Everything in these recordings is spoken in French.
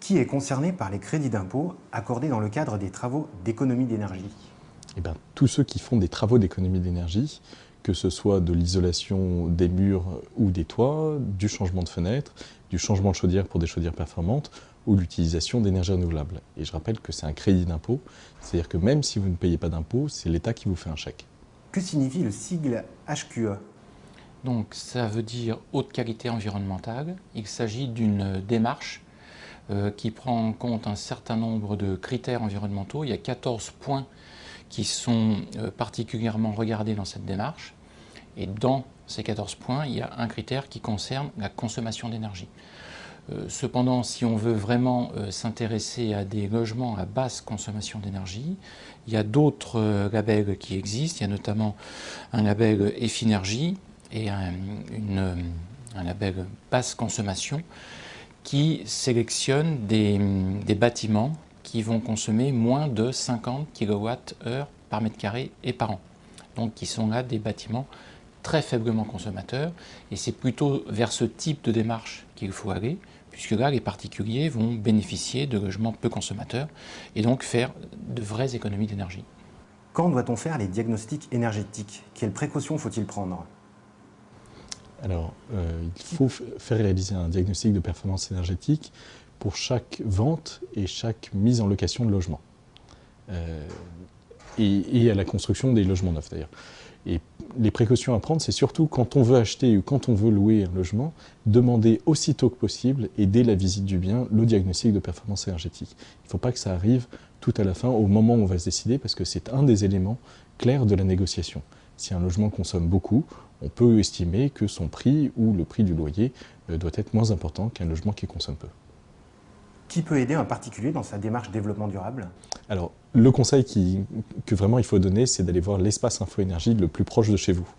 Qui est concerné par les crédits d'impôt accordés dans le cadre des travaux d'économie d'énergie? Eh bien, tous ceux qui font des travaux d'économie d'énergie, que ce soit de l'isolation des murs ou des toits, du changement de fenêtre, du changement de chaudière pour des chaudières performantes ou l'utilisation d'énergies renouvelables. Et je rappelle que c'est un crédit d'impôt, c'est-à-dire que même si vous ne payez pas d'impôt, c'est l'État qui vous fait un chèque. Que signifie le sigle HQE? Donc ça veut dire haute qualité environnementale. Il s'agit d'une démarche qui prend en compte un certain nombre de critères environnementaux. Il y a 14 points qui sont particulièrement regardés dans cette démarche. Et dans ces 14 points, il y a un critère qui concerne la consommation d'énergie. Cependant, si on veut vraiment s'intéresser à des logements à basse consommation d'énergie, il y a d'autres labels qui existent. Il y a notamment un label Effinergie et un label basse consommation qui sélectionne des bâtiments qui vont consommer moins de 50 kWh par mètre carré et par an. Donc qui sont là des bâtiments très faiblement consommateurs, et c'est plutôt vers ce type de démarche qu'il faut aller, puisque là les particuliers vont bénéficier de logements peu consommateurs et donc faire de vraies économies d'énergie. Quand doit-on faire les diagnostics énergétiques? Quelles précautions faut-il prendre? Alors, il faut faire réaliser un diagnostic de performance énergétique pour chaque vente et chaque mise en location de logement. Et à la construction des logements neufs d'ailleurs. Et les précautions à prendre, c'est surtout quand on veut acheter ou quand on veut louer un logement, demander aussitôt que possible et dès la visite du bien le diagnostic de performance énergétique. Il ne faut pas que ça arrive tout à la fin, au moment où on va se décider, parce que c'est un des éléments clairs de la négociation. Si un logement consomme beaucoup, on peut estimer que son prix ou le prix du loyer doit être moins important qu'un logement qui consomme peu. Qui peut aider un particulier dans sa démarche développement durable? Alors, le conseil que vraiment il faut donner, c'est d'aller voir l'espace Info-Énergie le plus proche de chez vous.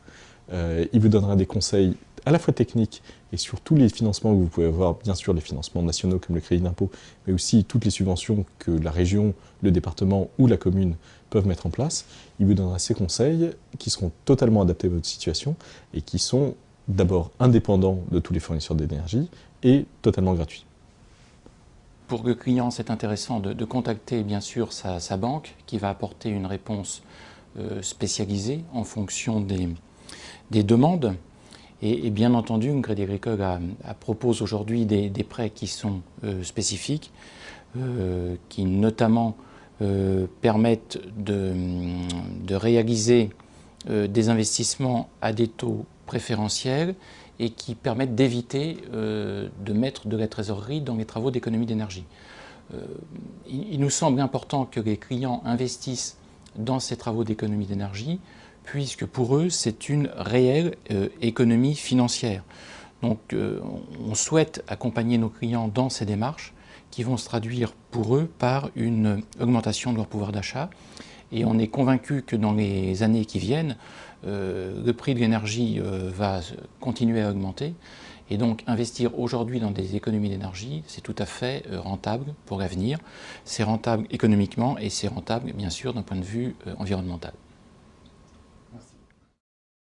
Il vous donnera des conseils à la fois techniques et sur tous les financements que vous pouvez avoir, bien sûr les financements nationaux comme le crédit d'impôt, mais aussi toutes les subventions que la région, le département ou la commune peuvent mettre en place. Il vous donnera ces conseils qui seront totalement adaptés à votre situation et qui sont d'abord indépendants de tous les fournisseurs d'énergie et totalement gratuits. Pour le client, c'est intéressant de contacter bien sûr sa banque qui va apporter une réponse spécialisée en fonction des demandes. Et bien entendu, le Crédit Agricole propose aujourd'hui des prêts qui sont spécifiques, qui notamment permettent de réaliser des investissements à des taux préférentiels et qui permettent d'éviter de mettre de la trésorerie dans les travaux d'économie d'énergie. Il nous semble important que les clients investissent dans ces travaux d'économie d'énergie, puisque pour eux, c'est une réelle économie financière. Donc on souhaite accompagner nos clients dans ces démarches qui vont se traduire pour eux par une augmentation de leur pouvoir d'achat. Et on est convaincu que dans les années qui viennent, le prix de l'énergie va continuer à augmenter. Et donc investir aujourd'hui dans des économies d'énergie, c'est tout à fait rentable pour l'avenir. C'est rentable économiquement et c'est rentable bien sûr d'un point de vue environnemental.